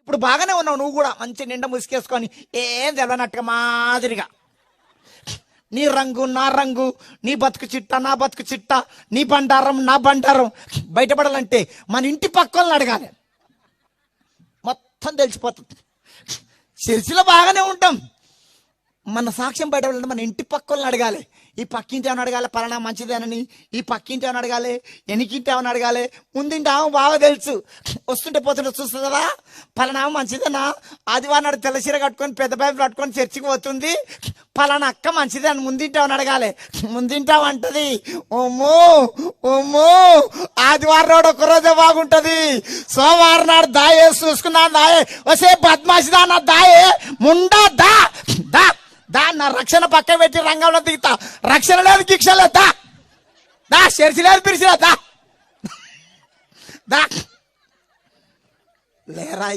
ఇప్పుడు బాగానే ఉన్నావు నువ్వు కూడా, మంచి నిండా ముసుకేసుకొని ఏం తెలవనట్టుగా మాదిరిగా. నీ రంగు నా రంగు, నీ బతుకు చిట్ట నా బతుకు చిట్ట, నీ బండారం నా బండారం బయటపడాలంటే మన ఇంటి పక్కలను అడగాలి, మొత్తం తెలిసిపోతుంది. చర్చిలో బాగానే ఉంటాం, మన సాక్ష్యం బయటపడాలంటే మన ఇంటి పక్కలను అడగాలి. ఈ పక్కింటి ఏమని అడగాలి, పలానా మంచిదేనని. ఈ పక్కింటి ఏమని అడగాలి, ఎనికింటి ఏమని అడగాలి. ముందుంటి ఆమె బాగా తెలుసు, వస్తుంటే పోతుంటే చూస్తుంది కదా, పలానా మంచిదేనా. ఆదివారం నాడు తెల్ల చీర కట్టుకొని పెద్ద బైబిల్ కట్టుకొని చర్చికి పోతుంది, పలానా అక్క మంచిదే అని ముందుంటామని అడగాలి. ముందుంటామంటది, ఓమో ఓమో ఆదివారం నాడు ఒక్కరోజే బాగుంటది, సోమవారం నాడు దాయే చూసుకున్నా, దాయే వసే బద్మాసిదా నా దాయే ముండా దా దా దా, నా రక్షణ పక్క పెట్టి రంగంలో దిగుతా. రక్షణ లేదు గిక్ష లేదు, దా దా, చర్చి లేదు పిలిచిరా దా దా లేరా.